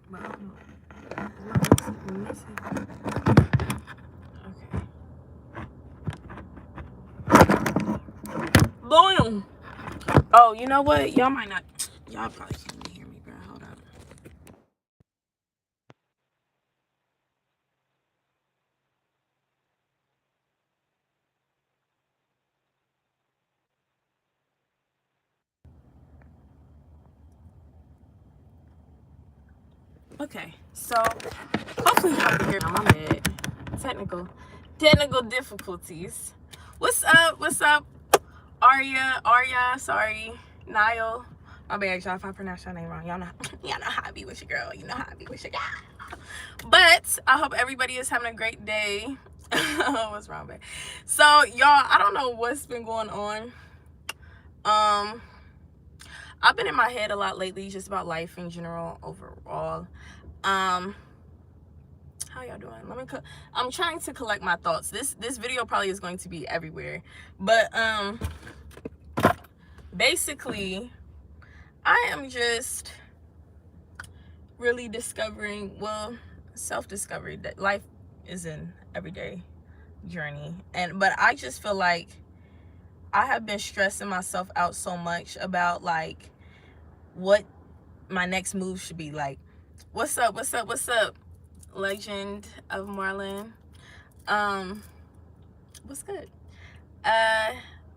But I don't know. Is my missing? Okay. Boom. Oh, you know what? Y'all might not. Y'all probably can't even hear me, bro. Hold up. Okay, so hopefully y'all can hear me. My bad. Technical difficulties. What's up? What's up? Arya, sorry. Niall. My bad, y'all, if I pronounce your name wrong. Y'all know how I be with your girl. You know how I be with your girl. But I hope everybody is having a great day. What's wrong, babe? So, y'all, I don't know what's been going on. I've been in my head a lot lately, just about life in general, overall. How y'all doing? I'm trying to collect my thoughts. This video probably is going to be everywhere, but basically I am just really discovering, well, self-discovery, that life is an everyday journey, but I just feel like I have been stressing myself out so much about like what my next move should be. Like, what's up, legend of Marlin? What's good? I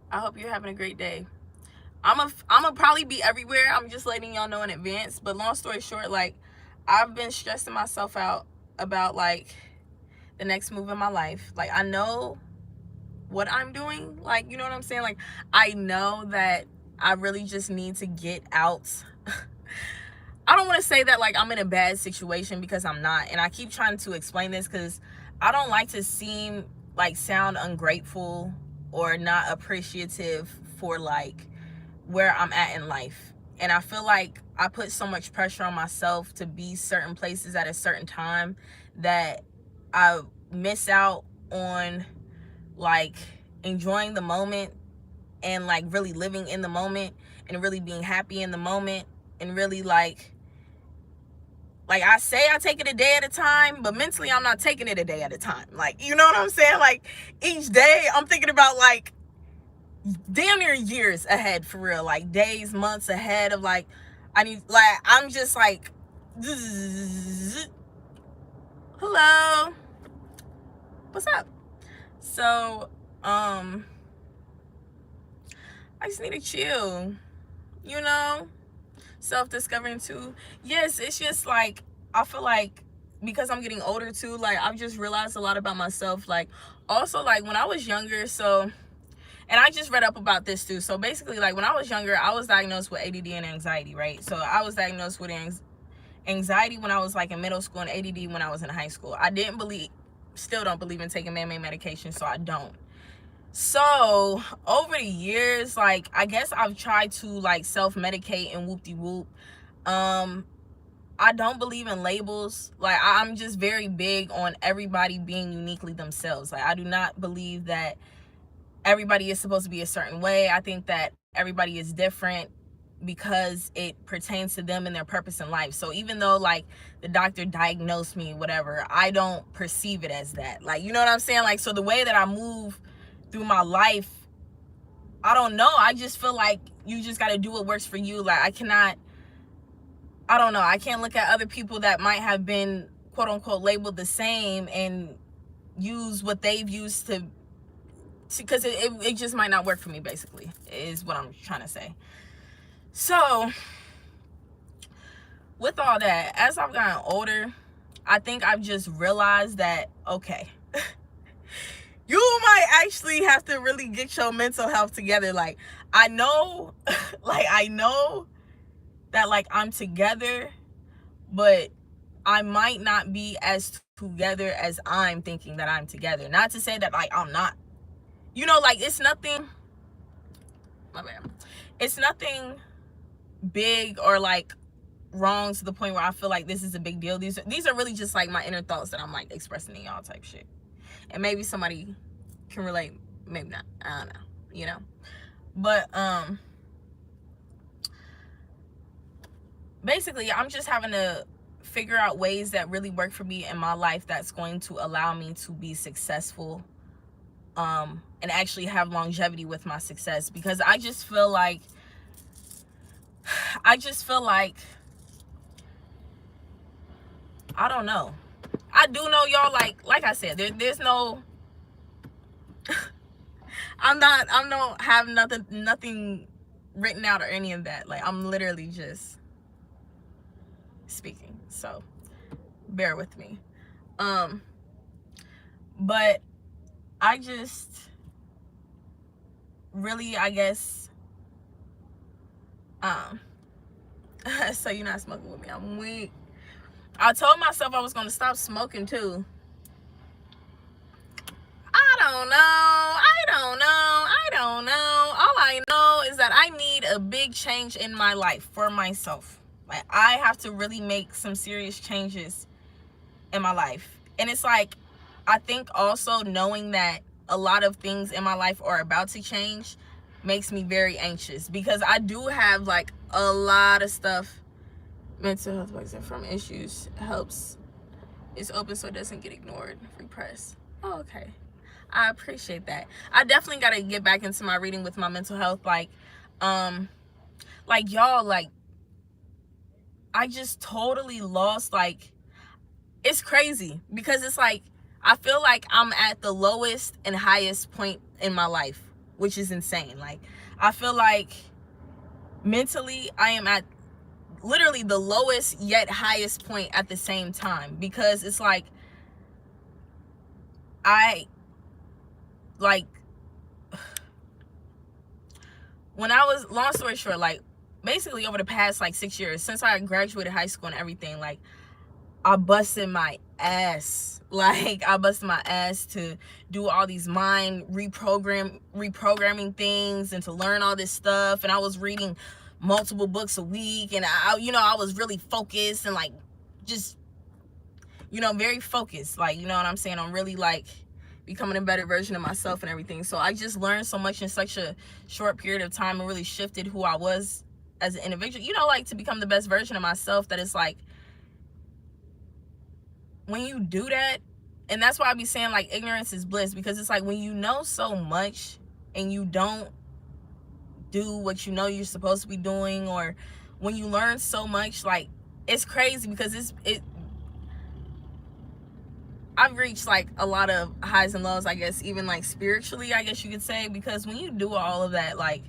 hope you're having a great day. I'm probably be everywhere. I'm just letting y'all know in advance. But long story short, like, I've been stressing myself out about like the next move in my life. Like, I know what I'm doing. Like, you know what I'm saying? Like, I know that I really just need to get out. I don't want to say that like I'm in a bad situation, because I'm not. And I keep trying to explain this because I don't like to sound ungrateful or not appreciative for like where I'm at in life. And I feel like I put so much pressure on myself to be certain places at a certain time that I miss out on like enjoying the moment and like really living in the moment and really being happy in the moment, and really like I say I take it a day at a time, but mentally I'm not taking it a day at a time. Like, you know what I'm saying? Like, each day I'm thinking about like damn near years ahead, for real. Like days, months ahead of like, I'm just like, hello, what's up? So, I just need to chill, you know? Self-discovering too. Yes, it's just like, I feel like because I'm getting older too, like I've just realized a lot about myself. Like, also, like when I was younger, so, and I just read up about this too. So basically, like when I was younger, I was diagnosed with ADD and anxiety, right? So I was diagnosed with anxiety when I was like in middle school, and ADD when I was in high school. I still don't believe in taking man-made medication, so I don't. So over the years, like I guess I've tried to like self-medicate and whoop-de-whoop. I don't believe in labels. Like, I'm just very big on everybody being uniquely themselves. Like, I do not believe that everybody is supposed to be a certain way. I think that everybody is different because it pertains to them and their purpose in life. So even though like the doctor diagnosed me, whatever, I don't perceive it as that. Like, you know what I'm saying? Like, so the way that I move through my life, I don't know. I just feel like you just got to do what works for you. Like, I don't know. I can't look at other people that might have been quote unquote labeled the same and use what they've used to because it just might not work for me, basically, is what I'm trying to say. So with all that, as I've gotten older, I think I've just realized that, okay, you might actually have to really get your mental health together. Like, I know, I know that like I'm together, but I might not be as together as I'm thinking that I'm together. Not to say that like I'm not, you know, like it's nothing, my bad. It's nothing big or like wrong to the point where I feel like this is a big deal. These are really just like my inner thoughts that I'm like expressing to y'all type shit. And maybe somebody can relate, maybe not. I don't know, you know. But basically I'm just having to figure out ways that really work for me in my life that's going to allow me to be successful, and actually have longevity with my success. Because I just feel like I don't know. I do know, y'all, like I said, there's no I don't have nothing written out or any of that. Like, I'm literally just speaking. So bear with me. But I just really, I guess, so you're not smoking with me. I'm weak. I told myself I was gonna stop smoking too. I don't know. All I know is that I need a big change in my life for myself. Like, I have to really make some serious changes in my life. And it's like, I think also knowing that a lot of things in my life are about to change makes me very anxious, because I do have like a lot of stuff. Mental health exit from issues helps. It's open so it doesn't get ignored. Free press. Oh, okay. I appreciate that. I definitely gotta get back into my reading with my mental health. Like y'all, like, I just totally lost, like, it's crazy, because it's like, I feel like I'm at the lowest and highest point in my life, which is insane. Like, I feel like mentally I am at literally the lowest yet highest point at the same time, because it's like, when I was, long story short, like, basically over the past like 6 years since I graduated high school and everything, like, I busted my ass. Like, I busted my ass to do all these mind reprogramming things and to learn all this stuff. And I was reading multiple books a week, and I was really focused and like, just, very focused. Like, you know what I'm saying? I'm really like becoming a better version of myself and everything. So I just learned so much in such a short period of time, and really shifted who I was as an individual, like, to become the best version of myself. That it's like, when you do that, and that's why I be saying, like, ignorance is bliss, because it's like, when you know so much and you don't do what you know you're supposed to be doing, or when you learn so much, like, it's crazy, because I've reached like a lot of highs and lows, I guess, even like spiritually, I guess you could say, because when you do all of that, like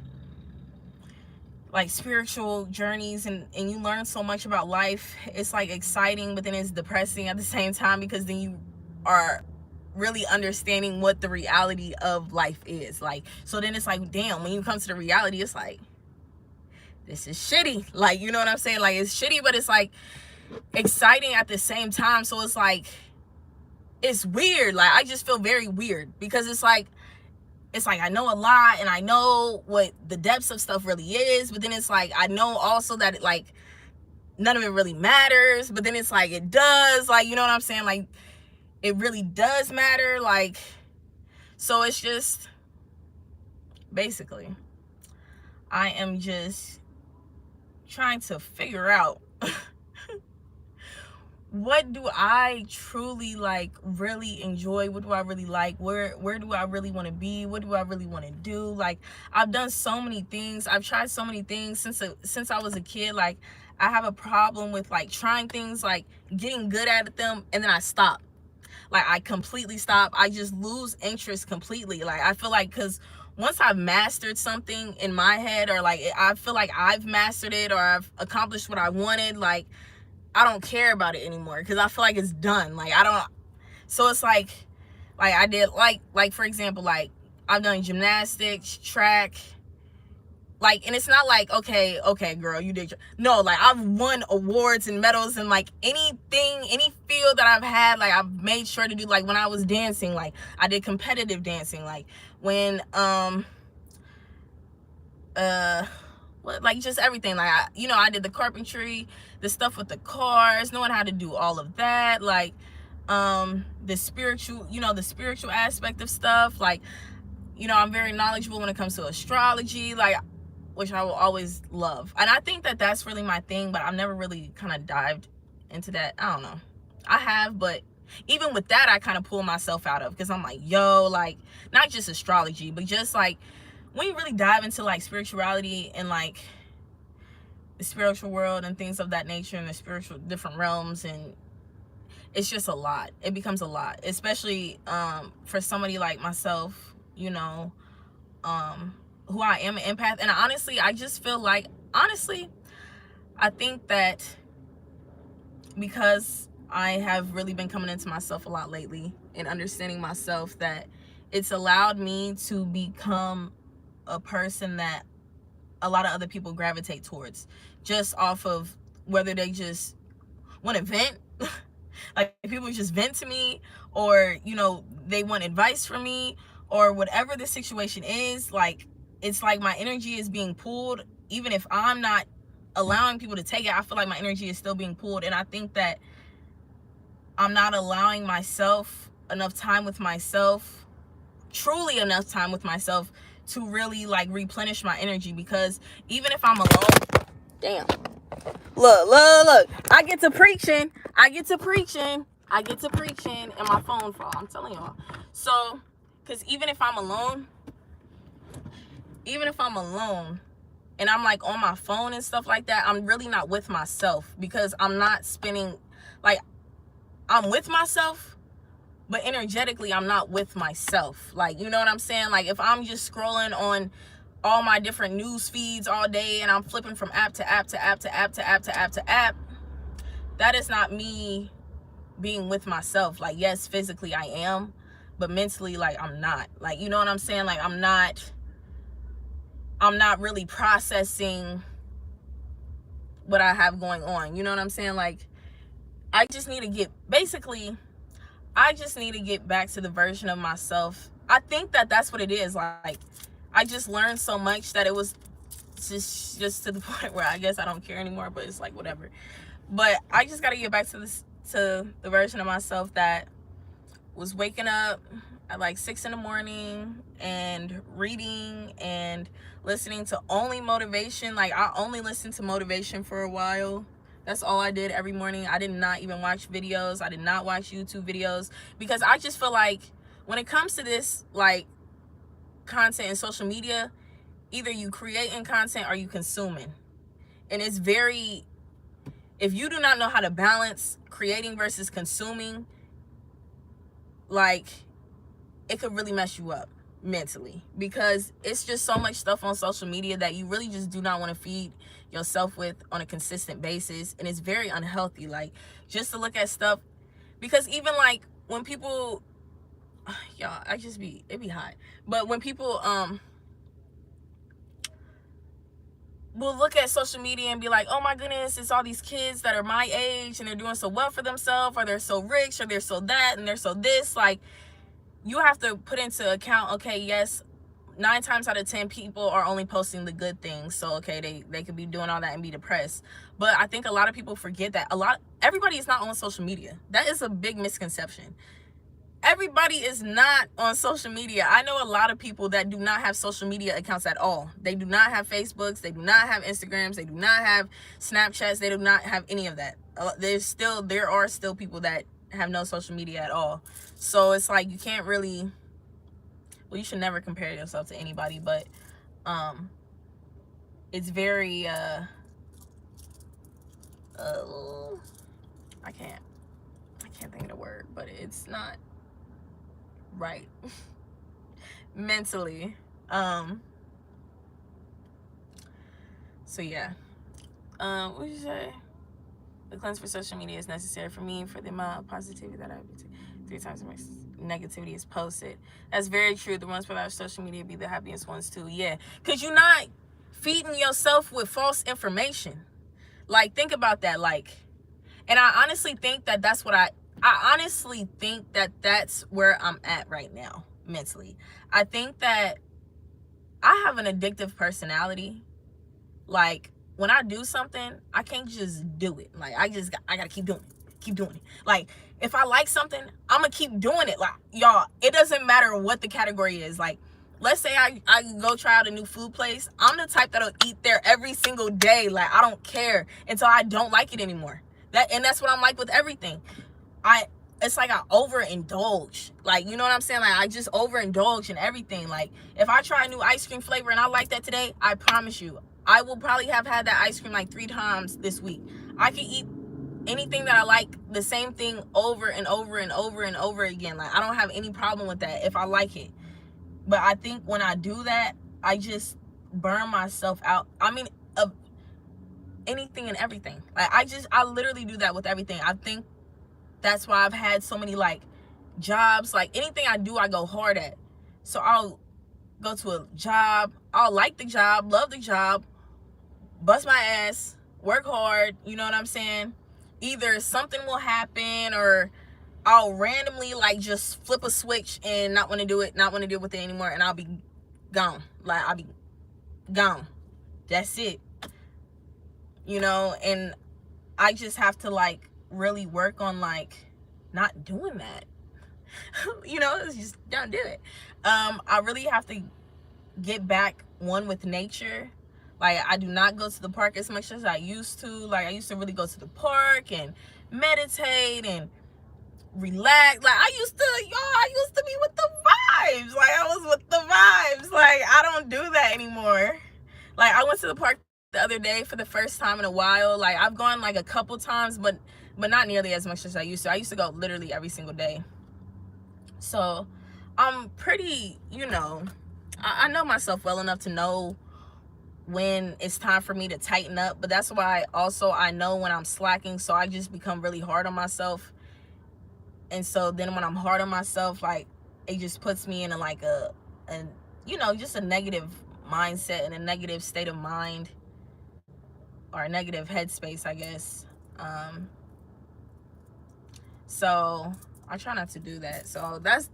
spiritual journeys, and you learn so much about life, it's like exciting, but then it's depressing at the same time, because then you are really understanding what the reality of life is. Like, so then it's like, damn, when you come to the reality, it's like, this is shitty. Like, you know what I'm saying? Like, it's shitty, but it's like exciting at the same time. So it's like, it's weird. Like, I just feel very weird, because it's like I know a lot, and I know what the depths of stuff really is, but then it's like, I know also that it, like, none of it really matters, but then it's like, it does. Like, you know what I'm saying? Like, it really does matter. Like, so it's just, basically, I am just trying to figure out what do I truly, like, really enjoy? What do I really like? Where do I really want to be? What do I really want to do? Like, I've done so many things. I've tried so many things since I was a kid. Like, I have a problem with, like, trying things, like, getting good at them, and then I stop. Like, I completely stop. I just lose interest completely. Like, I feel like, because once I've mastered something in my head, or like, I feel like I've mastered it, or I've accomplished what I wanted, like, I don't care about it anymore, because I feel like it's done. Like, I don't. So it's like I did, like for example, like, I've done gymnastics, track, like, and it's not like, okay girl, you did. No, like, I've won awards and medals, and like, any field that I've had, like, I've made sure to do. Like, when I was dancing, like, I did competitive dancing. Like, when like, just everything. Like, I did the carpentry, the stuff with the cars, knowing how to do all of that. Like, the spiritual aspect of stuff. Like, I'm very knowledgeable when it comes to astrology, like, which I will always love. And I think that that's really my thing, but I've never really kind of dived into that. I don't know. I have, but even with that, I kind of pull myself out of, because I'm like, yo, like, not just astrology, but just like when you really dive into like spirituality and like the spiritual world and things of that nature, and the spiritual different realms, and it's just a lot. It becomes a lot, especially for somebody like myself, you know, who I am an empath. And honestly, I just feel like, honestly, I think that because I have really been coming into myself a lot lately and understanding myself, that it's allowed me to become a person that a lot of other people gravitate towards, just off of whether they just want to vent, like people just vent to me, or, you know, they want advice from me, or whatever the situation is. Like, it's like my energy is being pulled, even if I'm not allowing people to take it. I feel like my energy is still being pulled, and I think that I'm not allowing myself enough time with myself, truly enough time with myself, to really like replenish my energy. Because even if I'm alone, damn, look, I get to preaching, and my phone fall, I'm telling y'all. So, because even if I'm alone and I'm like on my phone and stuff like that, I'm really not with myself, because I'm not spending, like, I'm with myself, but energetically I'm not with myself. Like, you know what I'm saying? Like, if I'm just scrolling on all my different news feeds all day, and I'm flipping from app to app to app to app to app to app to app, that is not me being with myself. Like, yes, physically I am, but mentally, like, I'm not. Like, you know what I'm saying? Like, I'm not really processing what I have going on. You know what I'm saying? Like, I just need to get back to the version of myself. I think that that's what it is. Like, I just learned so much that it was just to the point where I guess I don't care anymore, but it's like, whatever. But I just got to get back to the version of myself that was waking up at like 6 in the morning and reading and listening to only motivation. Like, I only listened to motivation for a while. That's all I did every morning. I did not even watch videos. I did not watch YouTube videos, because I just feel like when it comes to this, like, content and social media, either you creating content or you consuming. And it's very, if you do not know how to balance creating versus consuming, like, it could really mess you up mentally, because it's just so much stuff on social media that you really just do not want to feed yourself with on a consistent basis. And it's very unhealthy, like, just to look at stuff, because even like when people, y'all, it be hot, but when people will look at social media and be like, oh my goodness, it's all these kids that are my age and they're doing so well for themselves, or they're so rich, or they're so that, and they're so this. Like, you have to put into account, okay, yes, 9 times out of 10 people are only posting the good things. So, okay, they could be doing all that and be depressed. But I think a lot of people forget that everybody is not on social media. That is a big misconception. Everybody is not on social media. I know a lot of people that do not have social media accounts at all. They do not have Facebooks. They do not have Instagrams. They do not have Snapchats. They do not have any of that. There are still people that have no social media at all. So it's like, you can't really, well, you should never compare yourself to anybody, but it's very I can't think of the word, but it's not right mentally. So yeah, what did you say? The cleanse for social media is necessary for me, for the amount of positivity that I have 3 times as much negativity is posted. That's very true. The ones without social media be the happiest ones too. Yeah, because you're not feeding yourself with false information. Like, think about that. Like, and I honestly think that that's what I honestly think that that's where I'm at right now mentally. I think that I have an addictive personality. Like, when I do something, I can't just do it. Like, I gotta keep doing it. Like, if I like something, I'm gonna keep doing it. Like, y'all, it doesn't matter what the category is. Like, let's say I go try out a new food place. I'm the type that'll eat there every single day. Like, I don't care until I don't like it anymore. And that's what I'm like with everything. It's like I overindulge. Like, you know what I'm saying? Like, I just overindulge in everything. Like, if I try a new ice cream flavor and I like that today, I promise you, I will probably have had that ice cream like 3 times this week. I can eat anything that I like, the same thing over and over and over and over again. Like, I don't have any problem with that if I like it. But I think when I do that, I just burn myself out. I mean, of anything and everything. Like, I literally do that with everything. I think that's why I've had so many like jobs. Like, anything I do, I go hard at. So I'll go to a job, I'll like the job, love the job, bust my ass, work hard, you know what I'm saying? Either something will happen, or I'll randomly like just flip a switch and not want to do it, not want to deal with it anymore, and I'll be gone. Like, I'll be gone. That's it. You know, and I just have to like really work on like not doing that. You know, it's just don't do it. I really have to get back one with nature. Like, I do not go to the park as much as I used to. Like, I used to really go to the park and meditate and relax. Like, I used to be with the vibes. Like, I was with the vibes. Like, I don't do that anymore. Like, I went to the park the other day for the first time in a while. Like, I've gone like a couple times, but not nearly as much as I used to. I used to go literally every single day. So I'm pretty, you know, I know myself well enough to know when it's time for me to tighten up. But that's why also I know when I'm slacking. So I just become really hard on myself. And so then when I'm hard on myself, like, it just puts me in like a you know, just a negative mindset and a negative state of mind, or a negative headspace, I guess. So I try not to do that. So that's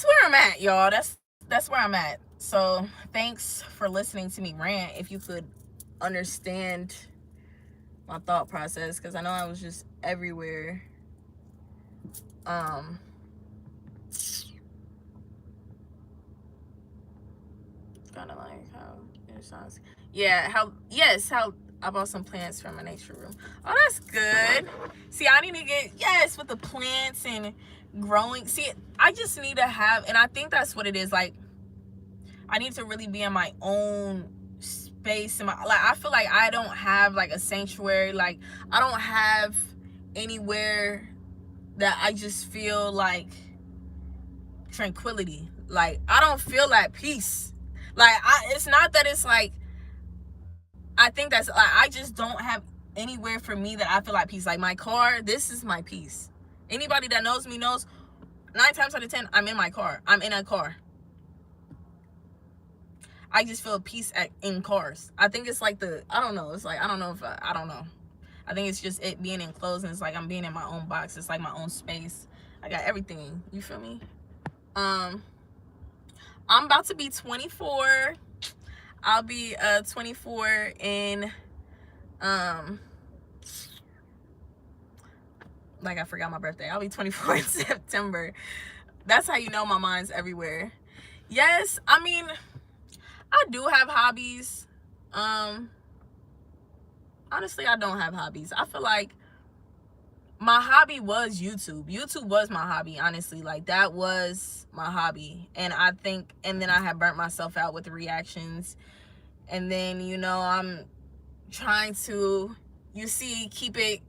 where I'm at, y'all. That's where I'm at. So thanks for listening to me rant. If you could understand my thought process, because I know I was just everywhere. Kind of like how it sounds. Yeah, how I bought some plants from a nature room. Oh, that's good. See, I need to get, yes, with the plants and growing. See, I just need to have, and I think that's what it is. Like, I need to really be in my own space. Like, I feel like I don't have like a sanctuary. Like, I don't have anywhere that I just feel like tranquility. Like, I don't feel that peace. Like, it's not that it's like, I think that's like, I just don't have anywhere for me that I feel like peace. Like, my car, this is my peace. Anybody that knows me knows 9 times out of 10 I'm in my car. I'm in a car. I just feel peace in cars. I think it's like I don't know. It's like, I don't know. I think it's just it being enclosed, and it's like I'm being in my own box. It's like my own space. I got everything. You feel me? I'm about to be 24. I'll be 24 in like, I forgot my birthday. I'll be 24 in September. That's how you know my mind's everywhere. Yes, I mean, I do have hobbies. Honestly, I don't have hobbies. I feel like my hobby was YouTube. YouTube was my hobby, honestly. Like, that was my hobby. And I think, and then I had burnt myself out with the reactions. And then, you know, I'm trying to, you see, keep it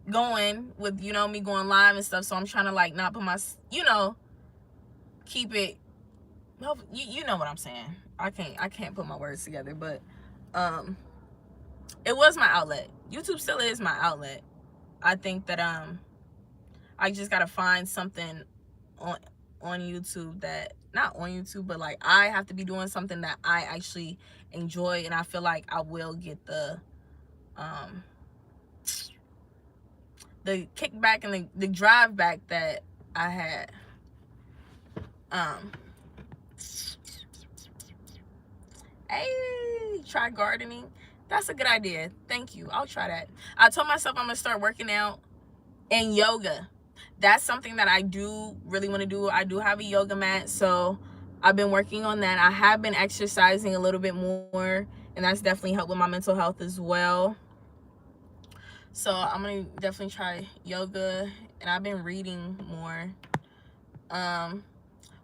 going with, you know, me going live and stuff. So I'm trying to like not put my, you know, keep it, you know what I'm saying. I can't put my words together, but it was my outlet. YouTube still is my outlet. I think that I just gotta find something on YouTube that, not on YouTube, but like, I have to be doing something that I actually enjoy, and I feel like I will get the kickback and the drive back that I had. Hey, try gardening. That's a good idea. Thank you. I'll try that. I told myself I'm gonna start working out and yoga. That's something that I do really want to do. I do have a yoga mat, so I've been working on that. I have been exercising a little bit more and that's definitely helped with my mental health as well. So I'm gonna definitely try yoga, and I've been reading more.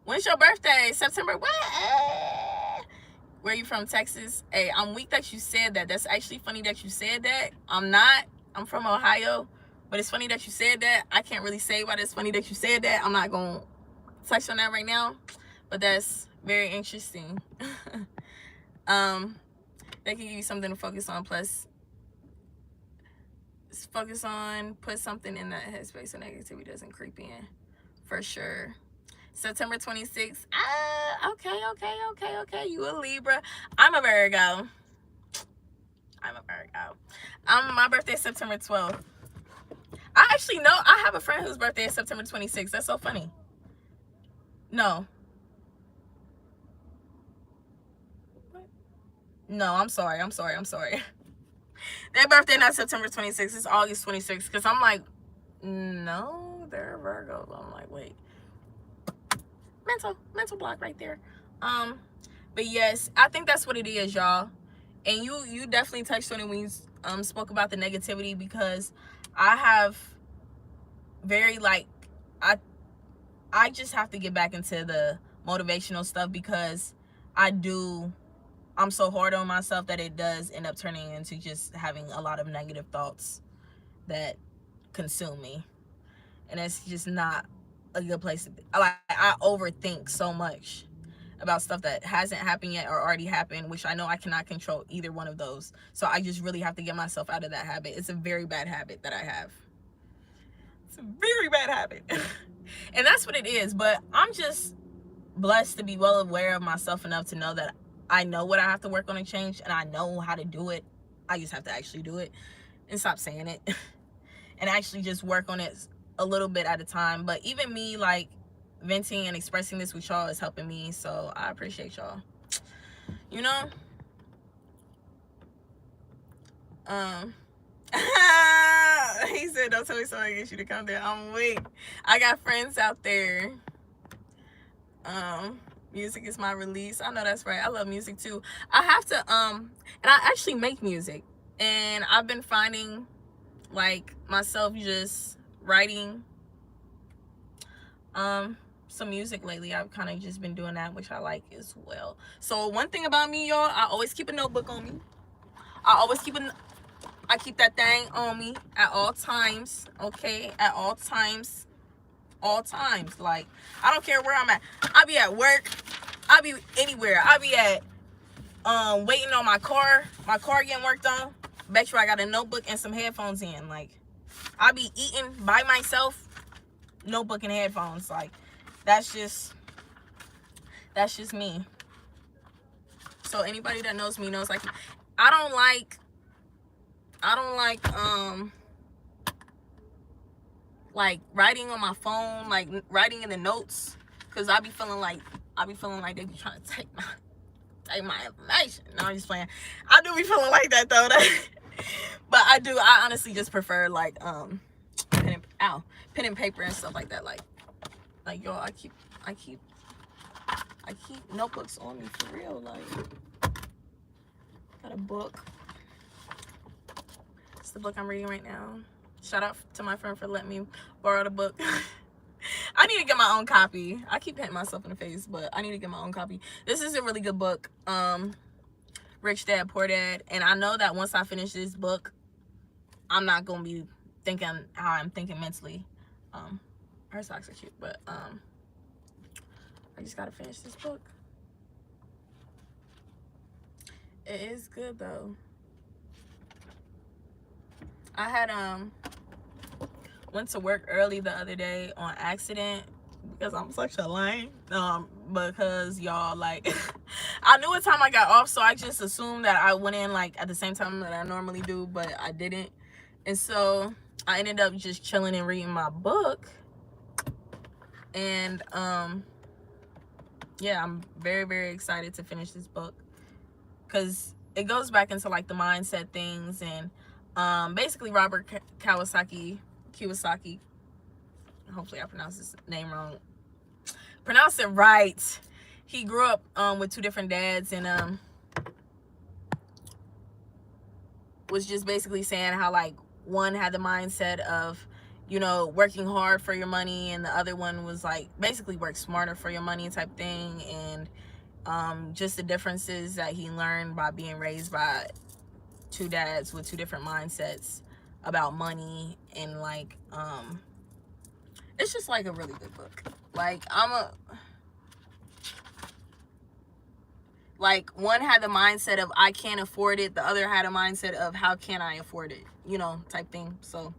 When's your birthday? September what? Where you from? Texas? Hey, I'm weak that you said that. That's actually funny that you said that. I'm not. I'm from Ohio, but it's funny that you said that. I can't really say why it's funny that you said that. I'm not gonna touch on that right now, but that's very interesting. They can give you something to focus on. Plus, focus on, put something in that headspace so negativity doesn't creep in, for sure. September 26th. Okay. You a Libra. I'm a Virgo. My birthday is September 12th. I actually know I have a friend whose birthday is September 26th. That's so funny. No. What? No, I'm sorry. Their birthday not September 26th. It's August 26th. Because I'm like, no, they're Virgo. I'm like, wait. Mental block right there. But yes, I think that's what it is, y'all. And you definitely touched on it when you spoke about the negativity, because I have very like I just have to get back into the motivational stuff, because I'm so hard on myself that it does end up turning into just having a lot of negative thoughts that consume me, and it's just not a good place to be. I overthink so much about stuff that hasn't happened yet or already happened, which I know I cannot control either one of those. So I just really have to get myself out of that habit. It's a very bad habit that I have. It's a very bad habit. And that's what it is. But I'm just blessed to be well aware of myself enough to know that I know what I have to work on and change, and I know how to do it. I just have to actually do it and stop saying it and actually just work on it a little bit at a time. But even me, like, venting and expressing this with y'all is helping me, so I appreciate y'all. You know, he said, don't tell me somebody gets you to come there. I'm weak. I got friends out there. Music is my release. I know that's right. I love music too. I have to and I actually make music, and I've been finding like myself just writing some music lately. I've kind of just been doing that, which I like as well. So one thing about me, y'all, I always keep a notebook on me. I keep that thing on me at all times. Okay, at all times. Like, I don't care where I'm at. I be at work, I be anywhere. I be at waiting on my car getting worked on. Bet you I got a notebook and some headphones in. Like, I be eating by myself, notebook and headphones. Like, that's just me. So anybody that knows me knows, like, I don't like writing on my phone, like writing in the notes, because I be feeling like they be trying to take my information. No, I'm just playing. I do be feeling like that though. But I honestly just prefer like pen and paper and stuff like that. Like y'all, I keep notebooks on me for real. Like, got a book. It's the book I'm reading right now. Shout out to my friend for letting me borrow the book. I need to get my own copy. I keep hitting myself in the face, but I need to get my own copy. This is a really good book. Rich Dad, Poor Dad. And I know that once I finish this book, I'm not going to be thinking how I'm thinking mentally. Her socks are cute, but I just got to finish this book. It is good, though. I had went to work early the other day on accident because I'm such a lame. Because y'all, like, I knew what time I got off, so I just assumed that I went in like at the same time that I normally do, but I didn't. And so I ended up just chilling and reading my book. And yeah, I'm very, very excited to finish this book, because it goes back into like the mindset things, and basically Robert Kiyosaki, hopefully I pronounced his name wrong, pronounce it right. He grew up with two different dads, and was just basically saying how like one had the mindset of, you know, working hard for your money, and the other one was like basically work smarter for your money type thing. And just the differences that he learned by being raised by two dads with two different mindsets about money. And like it's just like a really good book. Like like one had the mindset of I can't afford it, the other had a mindset of how can I afford it, you know, type thing. So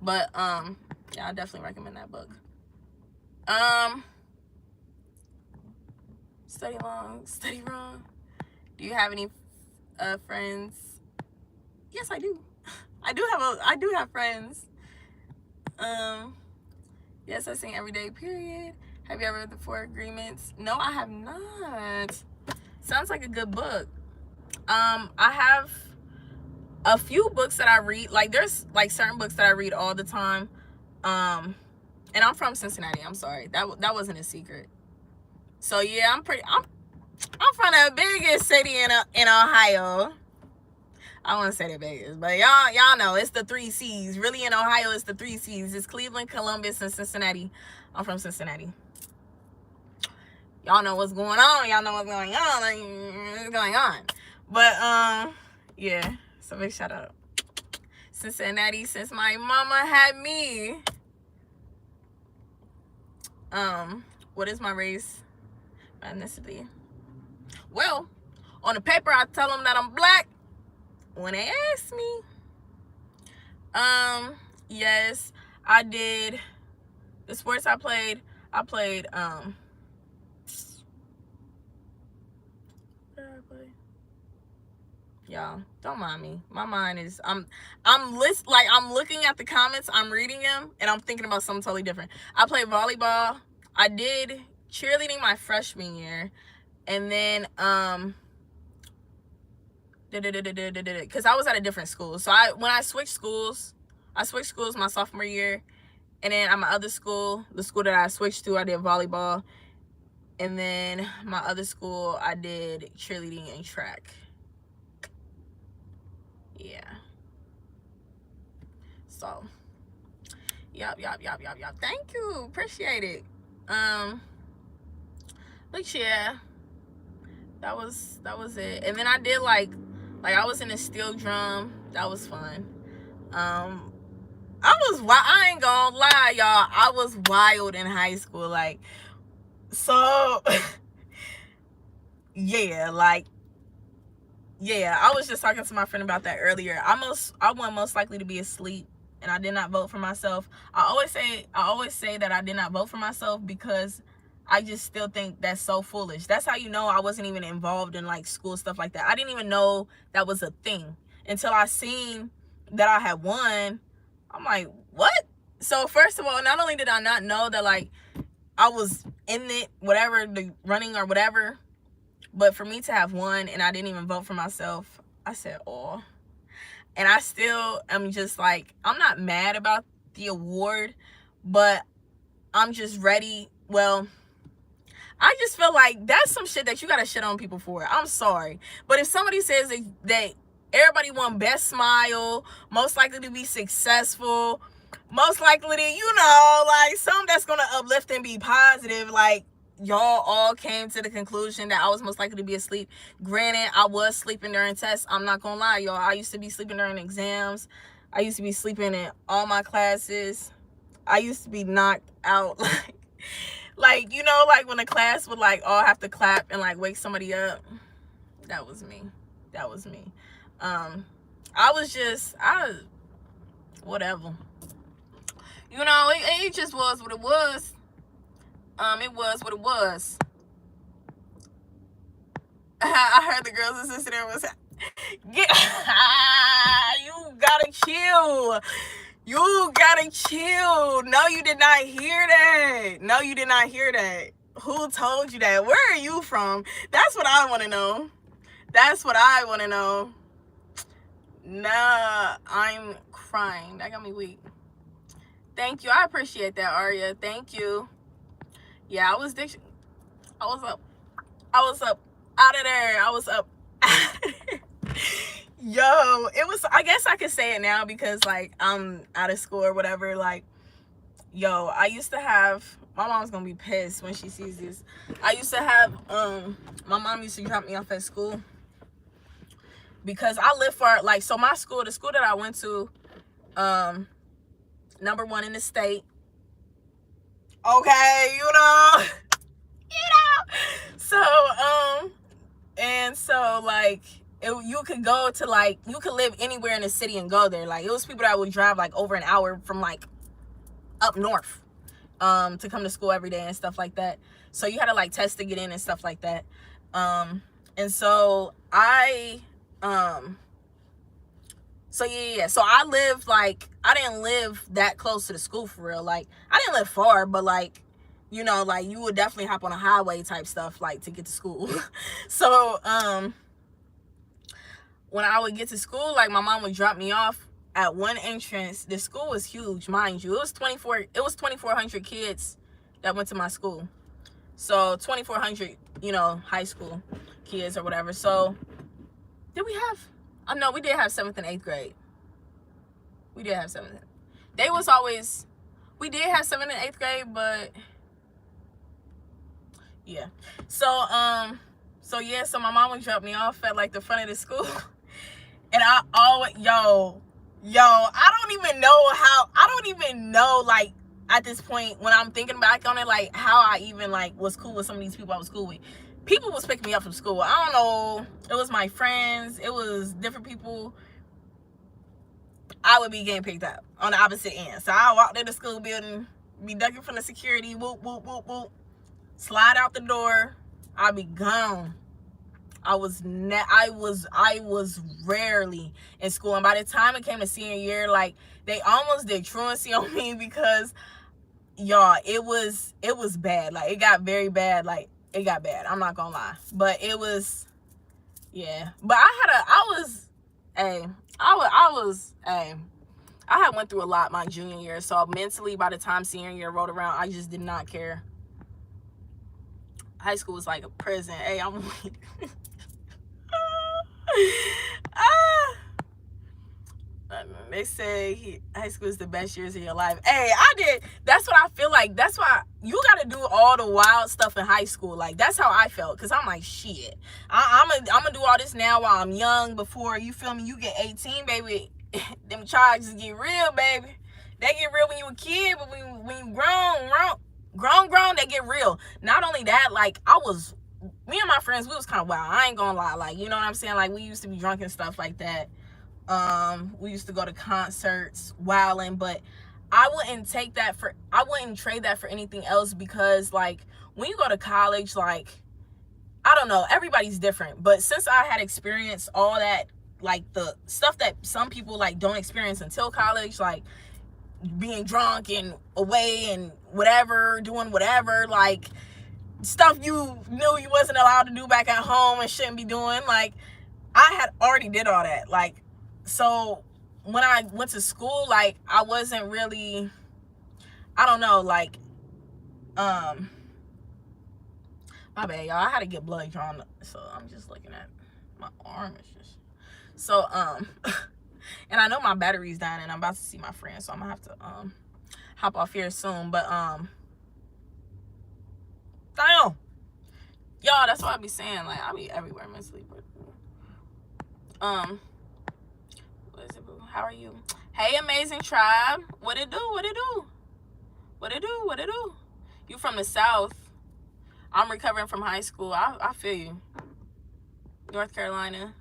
but yeah, I definitely recommend that book. Study long, study wrong. Do you have any friends? Yes, I do. I do have friends. Yes, I sing every day, period. Have you ever read the Four Agreements? No, I have not. Sounds like a good book. I have a few books that I read. Like there's like certain books that I read all the time. And I'm from Cincinnati. I'm sorry. That wasn't a secret. So yeah, I'm from the biggest city in Ohio. I won't say the biggest, but y'all know it's the 3 C's. Really, in Ohio, it's the 3 C's. It's Cleveland, Columbus, and Cincinnati. I'm from Cincinnati. Y'all know what's going on. Y'all know what's going on. What's going on. But yeah. So big shout out. Cincinnati, since my mama had me. What is my race? My ethnicity? Well, on the paper I tell them that I'm black when they ask me. Yes, I did. The sports I played what did I play? Y'all, don't mind me. My mind is I'm looking at the comments, I'm reading them, and I'm thinking about something totally different. I played volleyball. I did cheerleading my freshman year, and then because I was at a different school. So when I switched schools my sophomore year, and then at my other school, the school that I switched to, I did volleyball, and then my other school I did cheerleading and track. Yeah. So yup. Thank you, appreciate it. But yeah, that was it. And then I did like I was in a steel drum. That was fun. I ain't gonna lie, y'all, I was wild in high school. Like, so yeah, I was just talking to my friend about that earlier. I wasn't most likely to be asleep, and I did not vote for myself. I always say that I did not vote for myself because I just still think that's so foolish. That's how you know I wasn't even involved in like school stuff like that. I didn't even know that was a thing until I seen that I had won. I'm like, what? So first of all, not only did I not know that like I was in it, whatever, the running or whatever, but for me to have won and I didn't even vote for myself, I said, oh. And I still am just like, I'm not mad about the award, but I'm just ready. Well, I just feel like that's some shit that you gotta shit on people for. I'm sorry. But if somebody says that everybody won best smile, most likely to be successful, most likely to, you know, like something that's gonna uplift and be positive, like y'all all came to the conclusion that I was most likely to be asleep. Granted, I was sleeping during tests. I'm not gonna lie, y'all. I used to be sleeping during exams. I used to be sleeping in all my classes. I used to be knocked out like, you know, like when the class would like all have to clap and like wake somebody up. That was me. Whatever. You know, it just was what it was. It was what it was. I heard the girls and sister there was you gotta chill. You gotta chill. No, you did not hear that. No, you did not hear that. Who told you that? Where are you from? That's what I want to know. Nah, I'm crying. That got me weak. Thank you. I appreciate that, Arya. Thank you. Yeah, I was up out of there. I was up. Yo, it was, I guess I could say it now because like I'm out of school or whatever. Like, yo, I used to have, my mom's gonna be pissed when she sees this. I used to have my mom used to drop me off at school because I live for, like, so my school, the school that I went to, #1 in the state. Okay, you know. So and so like you could go to, like, you could live anywhere in the city and go there. Like, it was people that would drive like over an hour from like up north to come to school every day and stuff like that. So you had to like test to get in and stuff like that. And so so yeah, so I lived, like, I didn't live that close to the school for real. Like, I didn't live far, but like, you know, like, you would definitely hop on a highway type stuff, like, to get to school. So when I would get to school, like, my mom would drop me off at one entrance. The school was huge, mind you. It was 2,400 kids that went to my school. So 2,400, you know, high school kids or whatever. So did we have, no, we did have 7th and 8th grade. We did have 7th. They was always, we did have 7th and 8th grade, but yeah. So yeah, so my mom would drop me off at like the front of the school. And I always, I don't even know, like, at this point, when I'm thinking back on it, like, how I even, like, was cool with some of these people I was cool with. People was picking me up from school. I don't know. It was my friends. It was different people. I would be getting picked up on the opposite end. So I walked in the school building, be ducking from the security, whoop, whoop, whoop, whoop, slide out the door. I'd be gone. I was rarely in school, and by the time it came to senior year, like, they almost did truancy on me because, y'all, it was bad. Like, it got very bad. Like, it got bad. I'm not gonna lie, but it was, yeah. But I had went through a lot my junior year, so mentally, by the time senior year rolled around, I just did not care. High school was like a prison. Hey, I'm they say high school is the best years of your life. Hey, I did. That's what I feel like. That's why you got to do all the wild stuff in high school. Like, that's how I felt. Because I'm like, shit. I'm going to do all this now while I'm young before, you feel me, you get 18, baby. Them charges get real, baby. They get real when you a kid, but when you grown, they get real. Not only that, like, me and my friends, we was kind of wild. I ain't gonna lie. Like, you know what I'm saying? Like, we used to be drunk and stuff like that. We used to go to concerts, wilding, but I wouldn't trade that for anything else, because, like, when you go to college, like, I don't know, everybody's different. But since I had experienced all that, like, the stuff that some people, like, don't experience until college, like, being drunk and away and whatever, doing whatever, like, stuff you knew you wasn't allowed to do back at home and shouldn't be doing, like, I had already did all that. Like, so when I went to school, like, I wasn't really, I don't know, like, my bad, y'all, I had to get blood drawn, so I'm just looking at my arm. It's just, so, and I know my battery's dying, and I'm about to see my friend, so I'm gonna have to, hop off here soon, but, damn, y'all, that's what I be saying, like, I be everywhere mentally, but, what is it, boo? How are you? Hey, amazing tribe. What it do? What it do? What it do? What it do? You from the South. I'm recovering from high school. I feel you. North Carolina.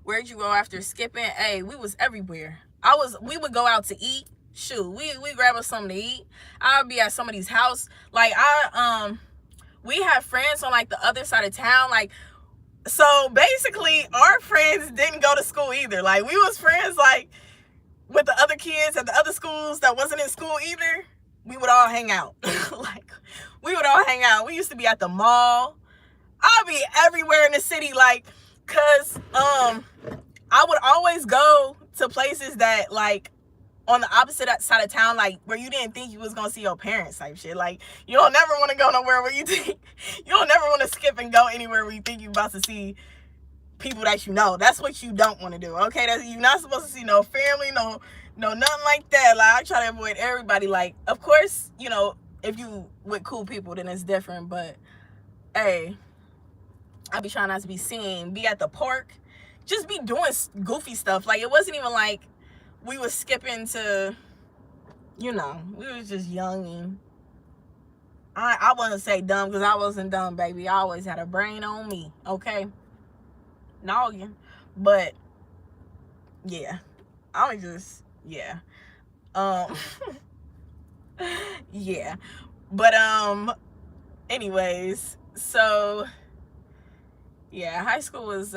Where'd you go after skipping? Hey, we was everywhere. We would go out to eat. Shoot, we grab us something to eat. I would be at somebody's house. Like, we had friends on, like, the other side of town. Like, so basically our friends didn't go to school either. Like, we was friends, like, with the other kids at the other schools that wasn't in school either. We would all hang out. Like, we would all hang out. We used to be at the mall. I'd be everywhere in the city, like, cause I would always go to places that, like, on the opposite side of town, like, where you didn't think you was gonna see your parents type shit. Like, you don't never want to go nowhere where you think, you don't never want to skip and go anywhere where you think you about to see people that you know. That's what you don't want to do, okay? You're not supposed to see no family, no nothing like that. Like, I try to avoid everybody. Like, of course, you know, if you with cool people, then it's different. But hey, I be trying not to be seen. Be at the park, just be doing goofy stuff. Like, it wasn't even like we was skipping to, you know, we was just young. And I wouldn't say dumb, because I wasn't dumb, baby. I always had a brain on me, okay? Noggin. But yeah, I was just, yeah. Yeah. But anyways, so yeah, high school was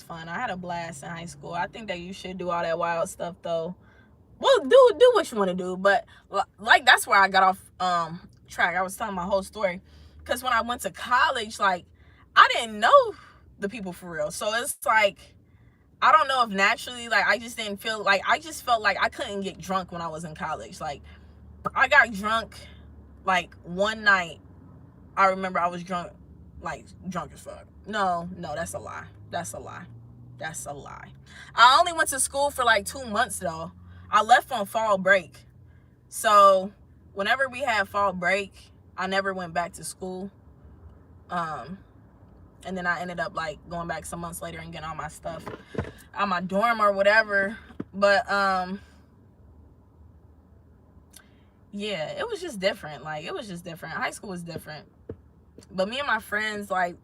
fun. I had a blast in high school. I think that you should do all that wild stuff though. Well, do what you want to do, but like, that's where I got off track. I was telling my whole story, because when I went to college, like, I didn't know the people for real. So it's like, I don't know if naturally, like, I just didn't feel like, I just felt like I couldn't get drunk when I was in college. Like, I got drunk like one night. I remember I was drunk, like drunk as fuck. No, that's a lie. That's a lie. That's a lie. I only went to school for like 2 months though. I left on fall break. So whenever we had fall break, I never went back to school. And then I ended up like going back some months later and getting all my stuff out my dorm or whatever. But yeah, it was just different. Like, it was just different. High school was different. But me and my friends, like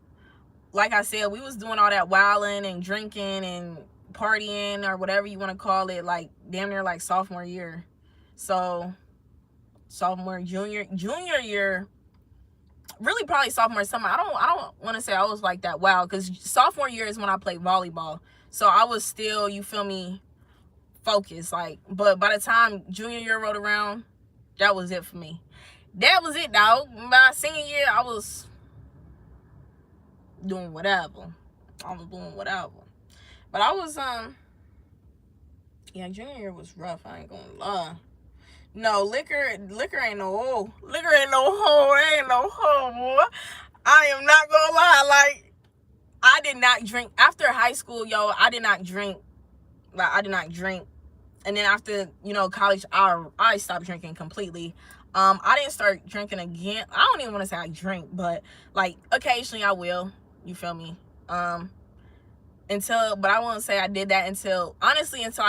I said, we was doing all that wilding and drinking and partying or whatever you want to call it, like damn near like sophomore year. So sophomore, junior year, really probably sophomore summer. I don't want to say I was like that wild, because sophomore year is when I played volleyball. So I was still, you feel me, focused. Like, but by the time junior year rolled around, that was it for me. That was it, dog. My senior year, I was doing whatever. But I was yeah, junior year was rough. I ain't gonna lie. No, liquor ain't no hoe. Liquor ain't no hoe. Ain't no hoe, boy. I am not gonna lie. Like, I did not drink after high school, yo. I did not drink. Like, I did not drink. And then after, you know, college, I stopped drinking completely. I didn't start drinking again. I don't even want to say I drink, but like occasionally I will. You feel me? But I won't say I did that until I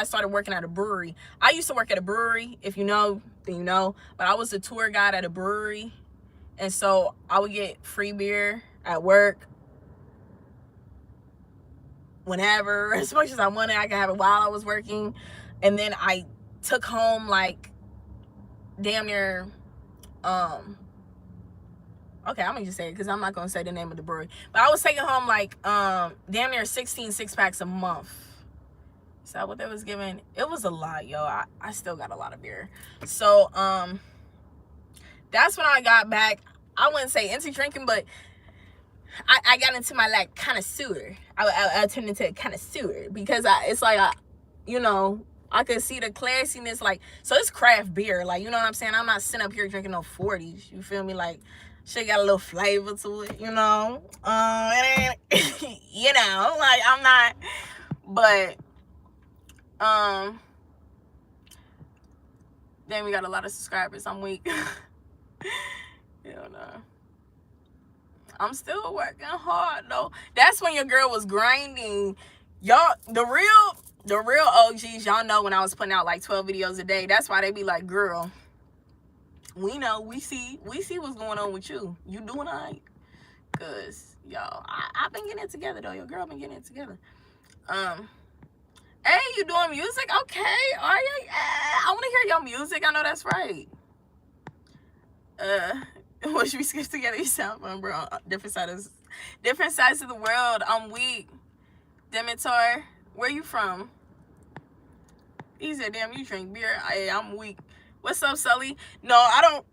started working at a brewery. I used to work at a brewery. If you know, then you know. But I was a tour guide at a brewery. And so I would get free beer at work whenever, as much as I wanted. I could have it while I was working. And then I took home like damn near, okay, I'm gonna just say it because I'm not gonna say the name of the brewery. But I was taking home like damn near 16 6-packs a month. Is that what they was giving? It was a lot, yo. I still got a lot of beer. So that's when I got back. I wouldn't say into drinking, but I got into my like connoisseur. I turned into a connoisseur because it's like you know, I could see the classiness. Like, so it's craft beer. Like, you know what I'm saying? I'm not sitting up here drinking no 40s. You feel me? Like, shit got a little flavor to it, you know? It ain't, you know, like, I'm not, but, then we got a lot of subscribers. I'm weak. Hell no. I'm still working hard, though. That's when your girl was grinding. Y'all, the real OGs, y'all know when I was putting out like 12 videos a day. That's why they be like, girl, we know, we see what's going on with you. You doing all right? Cause y'all, I've been getting it together though. Your girl been getting it together. Hey, you doing music? Okay, are you? I want to hear your music. I know that's right. What should we skip together? You sound fun, bro. Different sides of the world. I'm weak. Demitar, where you from? He said, damn, you drink beer. I'm weak. What's up, Sully? No, I don't,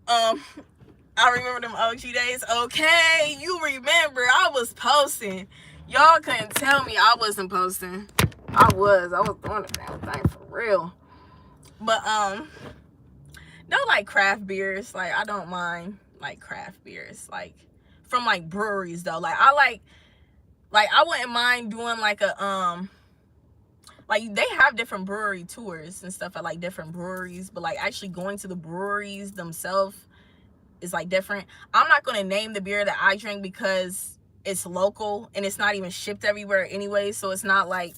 I remember them OG days. Okay, you remember. I was posting. Y'all couldn't tell me I wasn't posting. I was doing the damn thing for real. But, no, like, craft beers. Like, I don't mind, like, craft beers. Like, from, like, breweries, though. Like, I like Like, I wouldn't mind doing like a like, they have different brewery tours and stuff at like different breweries, but like actually going to the breweries themselves is like different. I'm not going to name the beer that I drink because it's local and it's not even shipped everywhere anyway, so it's not like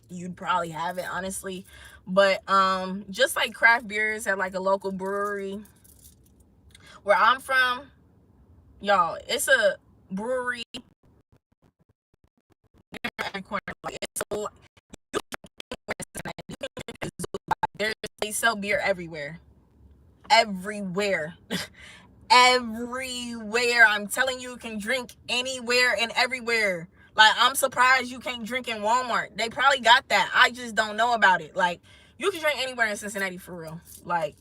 you'd probably have it, honestly. But just like craft beers at like a local brewery where I'm from, y'all, it's a brewery every corner. Like, it's a, they sell beer everywhere, everywhere. Everywhere. I'm telling you, you can drink anywhere and everywhere. Like, I'm surprised you can't drink in Walmart. They probably got that. I just don't know about it. Like, you can drink anywhere in Cincinnati, for real. Like,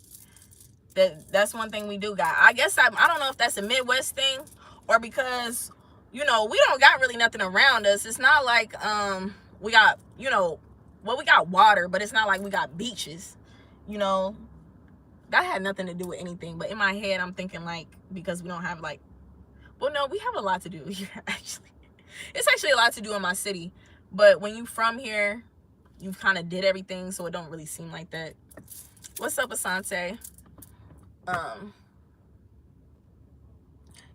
that's one thing we do got. I guess I don't know if that's a Midwest thing or because, you know, we don't got really nothing around us. It's not like we got, you know, well, we got water, but it's not like we got beaches, you know. That had nothing to do with anything, but in my head I'm thinking like, because we don't have like, well, no, we have a lot to do here. Actually, it's actually a lot to do in my city, but when you from here, you've kind of did everything, so it don't really seem like that. What's up, Asante?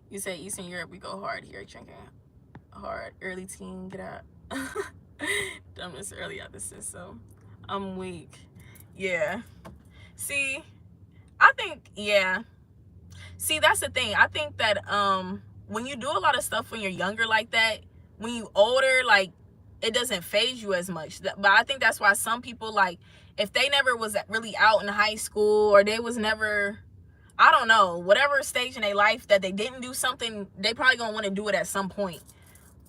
You say Eastern Europe, we go hard here, drinking hard. Early teen, get out. Dumbest early out the system. I'm weak. Yeah. See, I think, yeah. See, that's the thing. I think that when you do a lot of stuff when you're younger like that, when you older, like, it doesn't phase you as much. But I think that's why some people, like, if they never was really out in high school, or they was never, I don't know, whatever stage in their life that they didn't do something, they probably gonna want to do it at some point,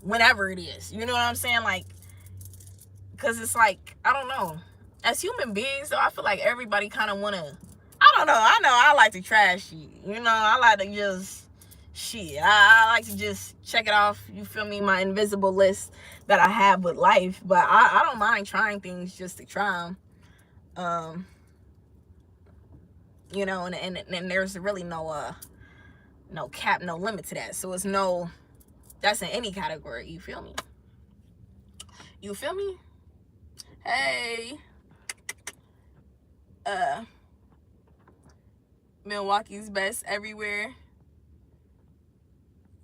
whenever it is. You know what I'm saying? Like, because it's like, I don't know. As human beings, though, I feel like everybody kind of want to, I don't know. I know I like to trash shit. You know, I like to just, shit. I like to just check it off, you feel me, my invisible list that I have with life. But I don't mind trying things just to try them. You know, and there's really no cap, no limit to that. So it's no, that's in any category, you feel me? You feel me? Hey. Milwaukee's best everywhere.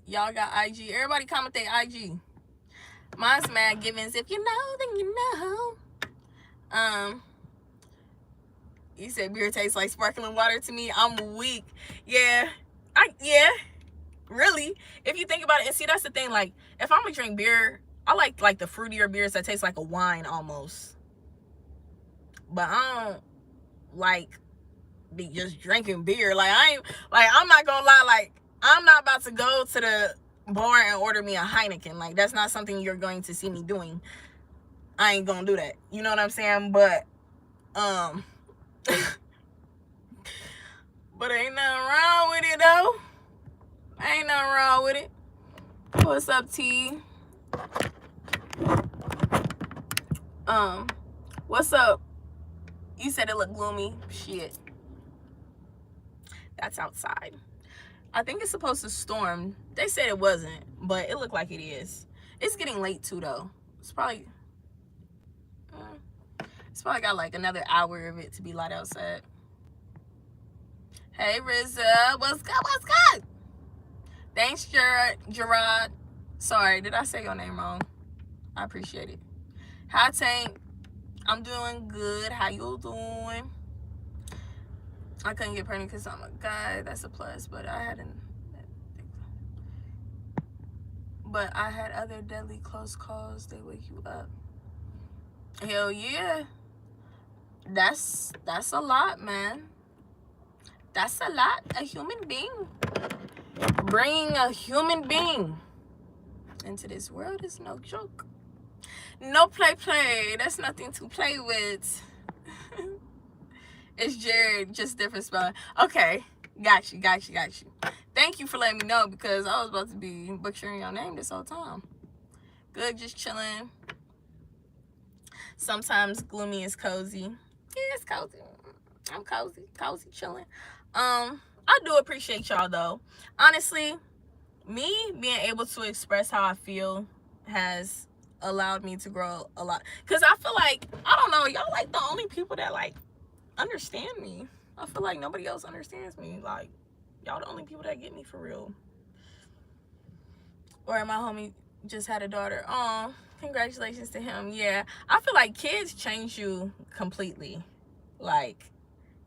Y'all got IG. Everybody comment their IG. Mine's Mad Givens. If you know, then you know. You said beer tastes like sparkling water to me. I'm weak. Yeah. Yeah. Really. If you think about it, and see, that's the thing. Like, if I'm gonna drink beer, I like the fruitier beers that taste like a wine almost. But I don't like be just drinking beer. Like, I'm not gonna lie, like, I'm not about to go to the bar and order me a Heineken. Like, that's not something you're going to see me doing. I ain't gonna do that. You know what I'm saying? But but ain't nothing wrong with it, though. Ain't nothing wrong with it. What's up, T? What's up? You said it looked gloomy. Shit. That's outside. I think it's supposed to storm. They said it wasn't, but it looked like it is. It's getting late too, though. It's probably got like another hour of it to be light outside. Hey, Rizza. What's good? What's good? Thanks, Gerard. Sorry, did I say your name wrong? I appreciate it. Hi, Tank. I'm doing good. How you doing? I couldn't get pregnant because I'm a guy. That's a plus, but I had other deadly close calls. They wake you up. Hell yeah. That's a lot, man. That's a lot. A human being. Bringing a human being into this world is no joke. No play. That's nothing to play with. It's Jared, just different spelling. Okay, got you. Thank you for letting me know, because I was about to be butchering your name this whole time. Good, just chilling. Sometimes gloomy is cozy. Yeah, it's cozy. I'm cozy chilling. I do appreciate y'all, though. Honestly, me being able to express how I feel has allowed me to grow a lot. Because I feel like, I don't know, y'all like the only people that like understand me. I feel like nobody else understands me. Like, y'all the only people that get me for real. Or my homie just had a daughter. Oh, congratulations to him. Yeah, I feel like kids change you completely. Like,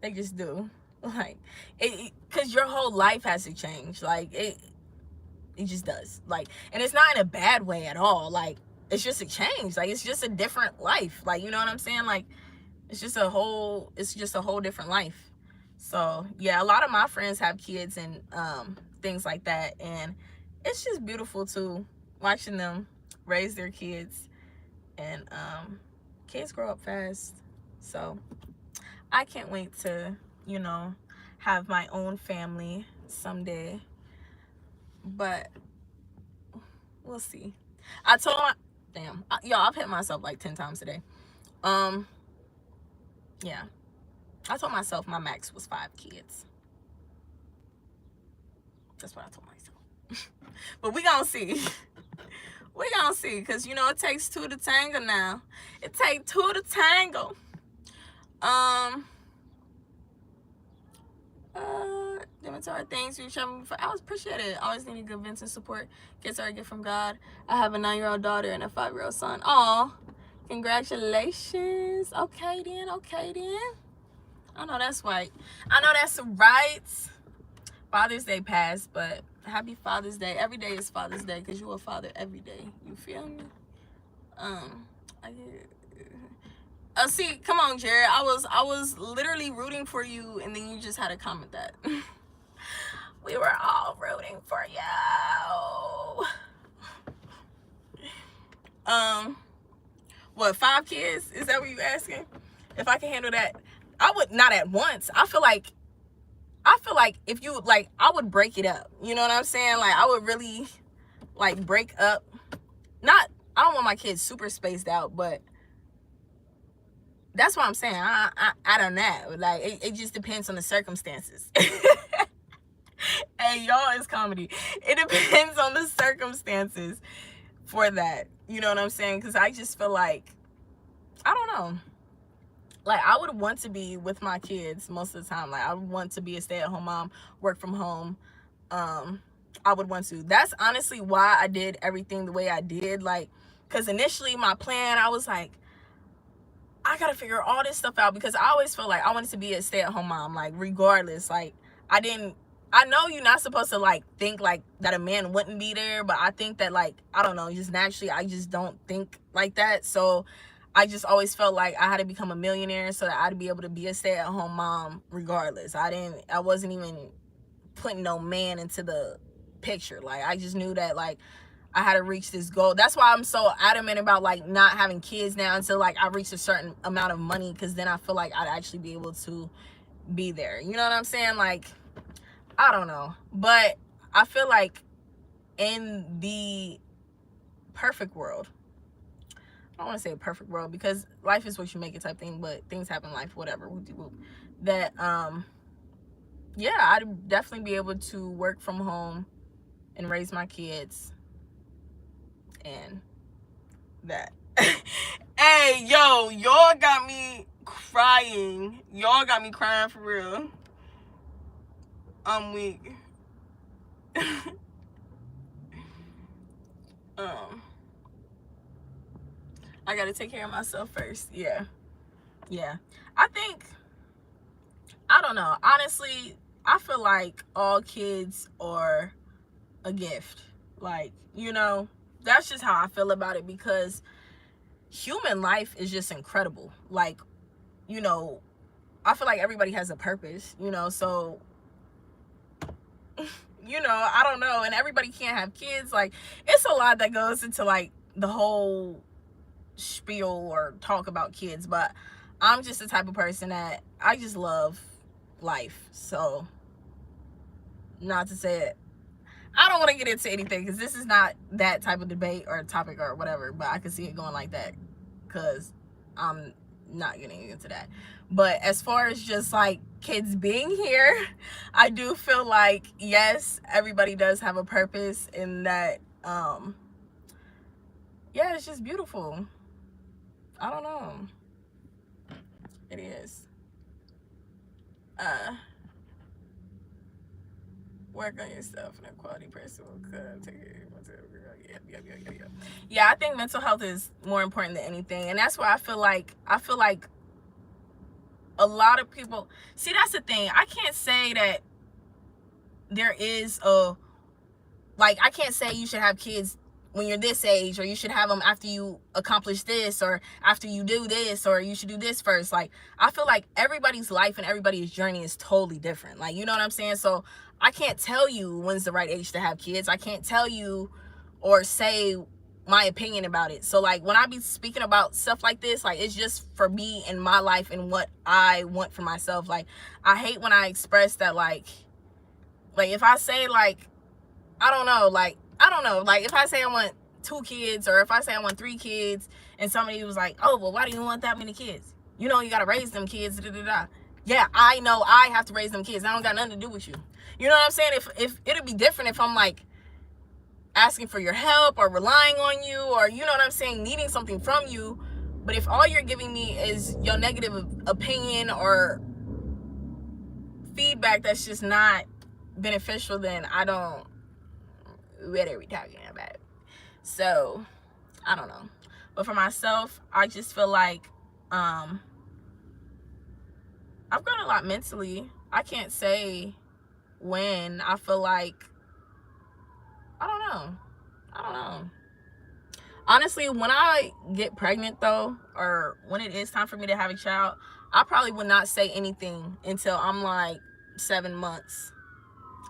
they just do. Like, because your whole life has to change. Like, it just does. Like, and it's not in a bad way at all. Like, it's just a change. Like, it's just a different life. Like, you know what I'm saying? Like, it's just a whole different life. So yeah, a lot of my friends have kids and things like that, and it's just beautiful too, watching them raise their kids. And kids grow up fast, so I can't wait to, you know, have my own family someday. But we'll see. I told my y'all, I've hit myself like 10 times today. Yeah, I told myself my max was 5 kids. That's what I told myself. But we gonna see. We gonna see, because you know it takes 2 to tango now. It takes 2 to tango. Demeter, thanks for showing for. I always appreciate it. I always need good Vincent support. Gets our gift from God. I have a 9-year-old daughter and a 5-year-old son. Aw, congratulations. Okay then. I know that's right. I know that's right. Father's Day passed, but happy Father's Day. Every day is Father's Day because you're a father every day. You feel me? See, come on, Jared. I was literally rooting for you, and then you just had to comment that. We were all rooting for you. What, 5 kids? Is that what you asking? If I can handle that, I would not at once. I feel like if you like, I would break it up. You know what I'm saying? Like, I would really like break up. I don't want my kids super spaced out, but that's what I'm saying. I don't know. Like, it just depends on the circumstances. Hey, y'all, it's comedy. It depends on the circumstances for that. You know what I'm saying? Because I just feel like, I don't know. Like, I would want to be with my kids most of the time. Like, I would want to be a stay-at-home mom, work from home. I would want to. That's honestly why I did everything the way I did. Like, because initially my plan, I was like, I gotta figure all this stuff out, because I always felt like I wanted to be a stay-at-home mom, like, regardless. Like, I know you're not supposed to like think like that a man wouldn't be there, but I think that, like, I don't know, just naturally I just don't think like that. So I just always felt like I had to become a millionaire so that I'd be able to be a stay-at-home mom regardless. I wasn't even putting no man into the picture. Like, I just knew that, like, I had to reach this goal. That's why I'm so adamant about like not having kids now until like I reach a certain amount of money, because then I feel like I'd actually be able to be there. You know what I'm saying? Like, I don't know, but I feel like in the perfect world, I don't want to say a perfect world because life is what you make it type thing, but things happen in life, whatever. That yeah, I'd definitely be able to work from home and raise my kids and that. Hey, yo, y'all got me crying. Y'all got me crying for real. I'm weak. I gotta take care of myself first. Yeah. I think, I don't know, honestly, I feel like all kids are a gift. Like, you know, that's just how I feel about it, because human life is just incredible. Like, you know, I feel like everybody has a purpose, you know, so you know, I don't know, and everybody can't have kids. Like, it's a lot that goes into like the whole spiel or talk about kids, but I'm just the type of person that I just love life. So, not to say it, I don't want to get into anything because this is not that type of debate or topic or whatever, but I can see it going like that because I'm not getting into that. But as far as just like kids being here, I do feel like, yes, everybody does have a purpose in that yeah, it's just beautiful. I don't know. It is. Uh, work on yourself and a quality person will come take it. Yeah, I think mental health is more important than anything, and that's why I feel like a lot of people see. That's the thing. I can't say that there is a, like, I can't say you should have kids when you're this age, or you should have them after you accomplish this, or after you do this, or you should do this first. Like, I feel like everybody's life and everybody's journey is totally different. Like, you know what I'm saying? So I can't tell you when's the right age to have kids. I can't tell you or say my opinion about it. So like, when I be speaking about stuff like this, like, it's just for me and my life and what I want for myself. Like, I hate when I express that, like if I say, like, I don't know, like, if I say I want 2 kids, or if I say I want 3 kids, and somebody was like, oh, well, why do you want that many kids? You know, you got to raise them kids, da, da, da. Yeah, I know I have to raise them kids. I don't got nothing to do with you. You know what I'm saying? If it'd be different if I'm, like, asking for your help, or relying on you, or, you know what I'm saying, needing something from you. But if all you're giving me is your negative opinion or feedback that's just not beneficial, then I don't, what are we talking about? So I don't know. But for myself, I just feel like I've grown a lot mentally. I can't say when. I feel like, I don't know. I don't know. Honestly, when I get pregnant, though, or when it is time for me to have a child, I probably would not say anything until I'm like 7 months,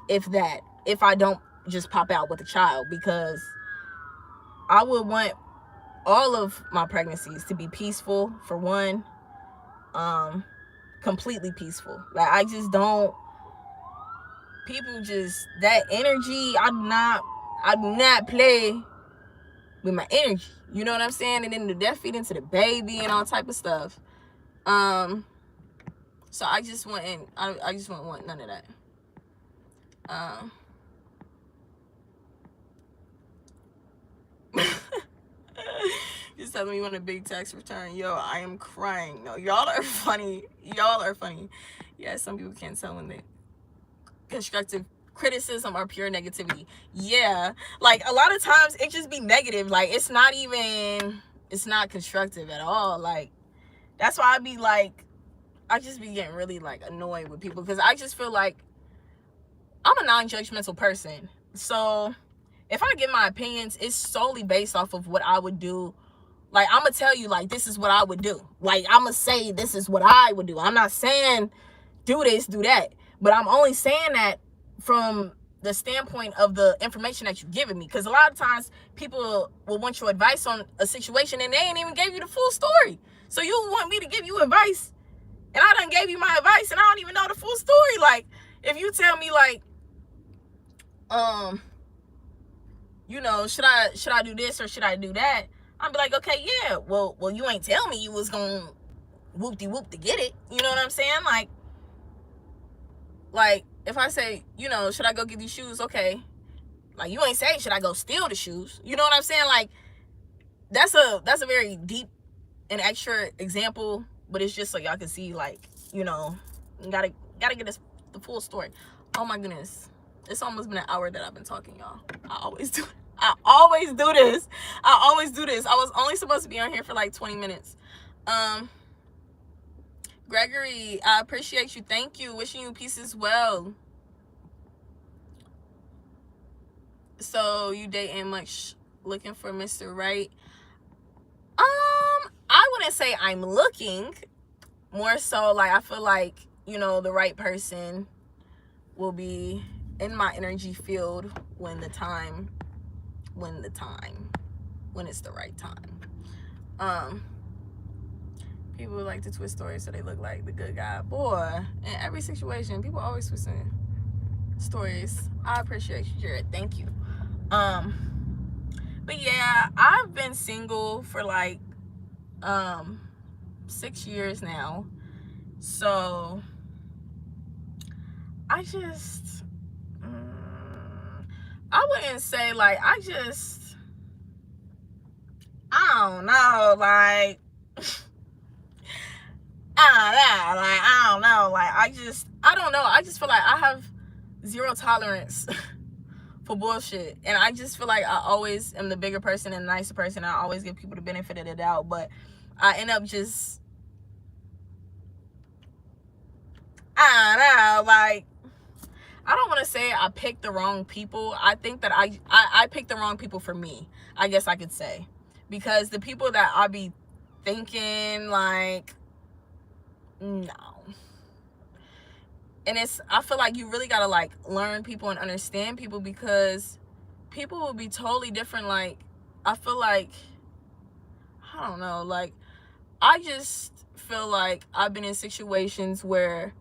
if that, if I don't just pop out with a child, because I would want all of my pregnancies to be peaceful, for one. Completely peaceful. Like, I just don't, people just, that energy, I do not play with my energy. You know what I'm saying? And then the death feed into the baby and all type of stuff. So I just wouldn't, I just wouldn't want none of that. Just telling me you want a big tax return. Yo, I am crying. No, y'all are funny. Y'all are funny. Yeah, some people can't tell when they constructive criticism or pure negativity. Yeah, like, a lot of times it just be negative. Like, it's not constructive at all. Like, that's why I be like, I just be getting really, like, annoyed with people, because I just feel like I'm a non-judgmental person. So if I give my opinions, it's solely based off of what I would do. Like, I'm gonna tell you, like, this is what I would do. Like, I'm gonna say this is what I would do. I'm not saying do this, do that, but I'm only saying that from the standpoint of the information that you've given me. Because a lot of times people will want your advice on a situation and they ain't even gave you the full story. So you want me to give you advice, and I done gave you my advice and I don't even know the full story. Like, if you tell me, like, you know, should I do this or should I do that? I'll be like, okay, yeah, well, you ain't tell me you was gonna whoop-de-whoop to get it. You know what I'm saying? Like, if I say, you know, should I go get these shoes? Okay. Like, you ain't say, should I go steal the shoes? You know what I'm saying? Like, that's a very deep and extra example, but it's just so y'all can see, like, you know, you gotta get this, the full story. Oh my goodness. It's almost been an hour that I've been talking, y'all. I always do this. I always do this. I was only supposed to be on here for like 20 minutes. Gregory, I appreciate you. Thank you. Wishing you peace as well. So you dating much, looking for Mr. Right? I wouldn't say I'm looking. More so, like, I feel like, you know, the right person will be in my energy field when it's the right time. People like to twist stories so they look like the good guy. Boy, in every situation, people always twisting stories. I appreciate you, Jared. Thank you. But yeah, I've been single for like 6 years now. So I just I wouldn't say, like, I don't know, like, I don't know, like, I don't know, I just feel like I have zero tolerance for bullshit, and I just feel like I always am the bigger person and the nicer person. I always give people the benefit of the doubt, but I end up just, I don't know, like, I don't want to say I picked the wrong people. I think that I picked the wrong people for me, I guess I could say, because the people that I be thinking, like, no. And I feel like you really gotta, like, learn people and understand people, because people will be totally different. Like, I feel like, I don't know, like, I just feel like I've been in situations where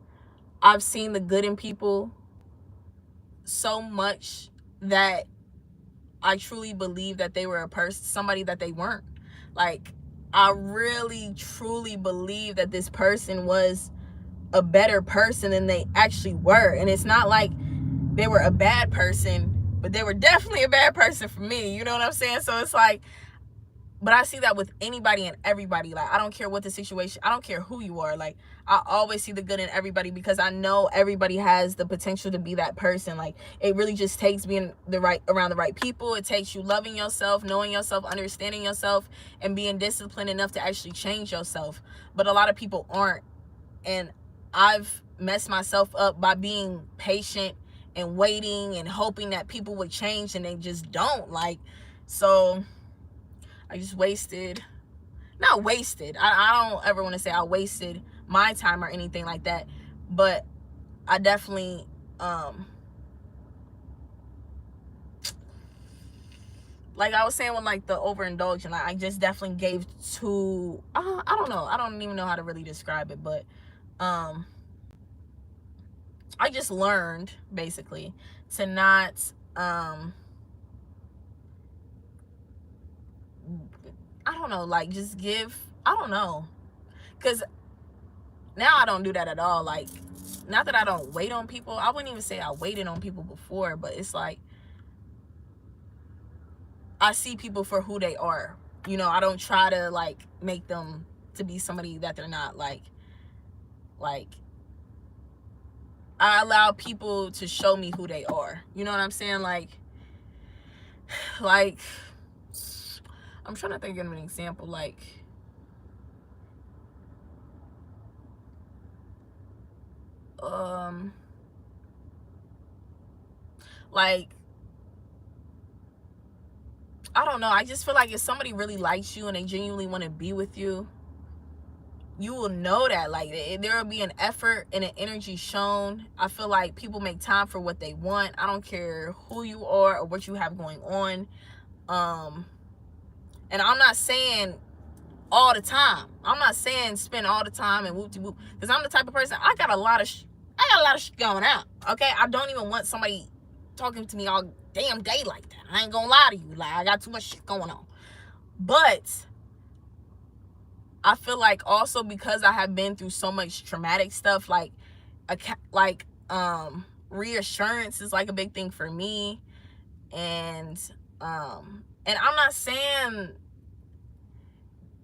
I've seen the good in people so much that I truly believe that they were somebody that they weren't. Like, I really truly believe that this person was a better person than they actually were. And it's not like they were a bad person, but they were definitely a bad person for me. You know what I'm saying? So it's like, but I see that with anybody and everybody. Like, I don't care what the situation, I don't care who you are. Like, I always see the good in everybody, because I know everybody has the potential to be that person. Like, it really just takes being around the right people. It takes you loving yourself, knowing yourself, understanding yourself, and being disciplined enough to actually change yourself. But a lot of people aren't. And I've messed myself up by being patient and waiting and hoping that people would change, and they just don't. Like, so I just not wasted. I don't ever want to say I wasted my time or anything like that, but I definitely, like I was saying with, like, the overindulging, like, I just definitely gave too, I don't know. I don't even know how to really describe it, but, I just learned, basically, to not, I don't know, like, just give, I don't know, because now I don't do that at all. Like, not that I don't wait on people. I wouldn't even say I waited on people before, but it's like, I see people for who they are. You know, I don't try to, like, make them to be somebody that they're not. Like, I allow people to show me who they are. You know what I'm saying? Like, I'm trying to think of an example. Like, I don't know. I just feel like if somebody really likes you and they genuinely want to be with you, you will know that. Like, there will be an effort and an energy shown. I feel like people make time for what they want. I don't care who you are or what you have going on. And I'm not saying all the time. I'm not saying spend all the time and whoop de whoop, because I'm the type of person, I got a lot of shit going on. Okay, I don't even want somebody talking to me all damn day like that. I ain't gonna lie to you. Like, I got too much shit going on. But I feel like also because I have been through so much traumatic stuff, like reassurance is like a big thing for me. And I'm not saying,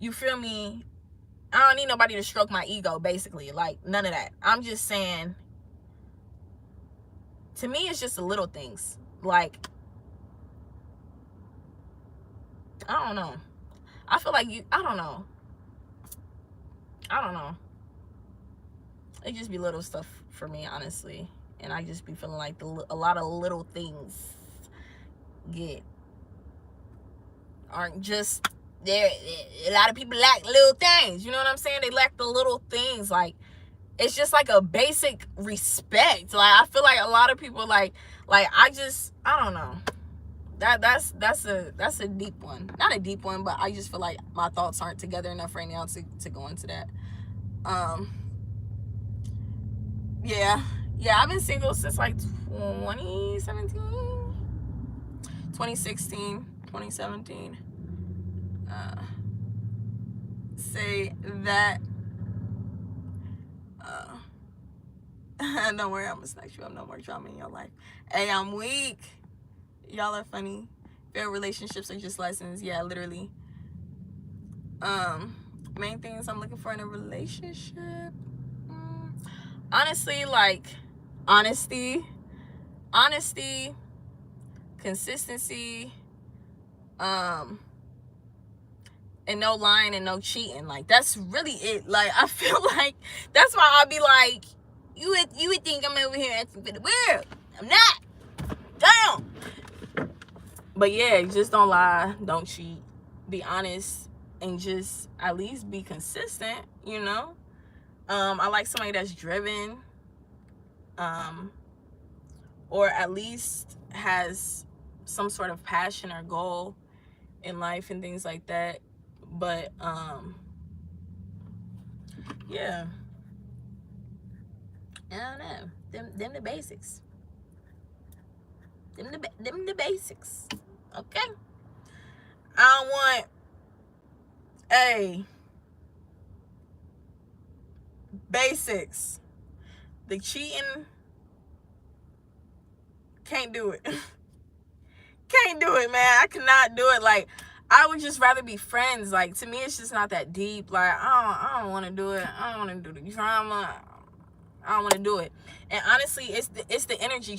you feel me, I don't need nobody to stroke my ego, basically. Like, none of that. I'm just saying, to me, it's just the little things. Like, I don't know. I feel like I don't know. It just be little stuff for me, honestly. And I just be feeling like a lot of little things aren't just there. A lot of people lack little things. You know what I'm saying? They lack the little things. Like, it's just like a basic respect. Like, I feel like a lot of people I don't know. That's a deep one. Not a deep one, but I just feel like my thoughts aren't together enough right now to go into that. Yeah, I've been single since like 2017, 2016, 2017. Say that. Don't worry, I'm gonna snatch you up. No more drama in your life. Hey, I'm weak. Y'all are funny. Failed relationships are just lessons. Yeah, literally. Main things I'm looking for in a relationship. Honestly, like honesty, consistency, and no lying and no cheating. Like that's really it. Like I feel like that's why I'll be like, you would think I'm over here asking for the world. I'm not. Damn. But yeah, just don't lie, don't cheat, be honest, and just at least be consistent, you know? I like somebody that's driven, or at least has some sort of passion or goal in life and things like that. But yeah, I don't know. Them the basics. Them the basics. Okay. I don't want basics. The cheating, can't do it. Can't do it, man. I cannot do it. Like, I would just rather be friends. Like, to me, it's just not that deep. Like, I don't want to do it. I don't want to do the drama. I don't want to do it. And honestly, it's the energy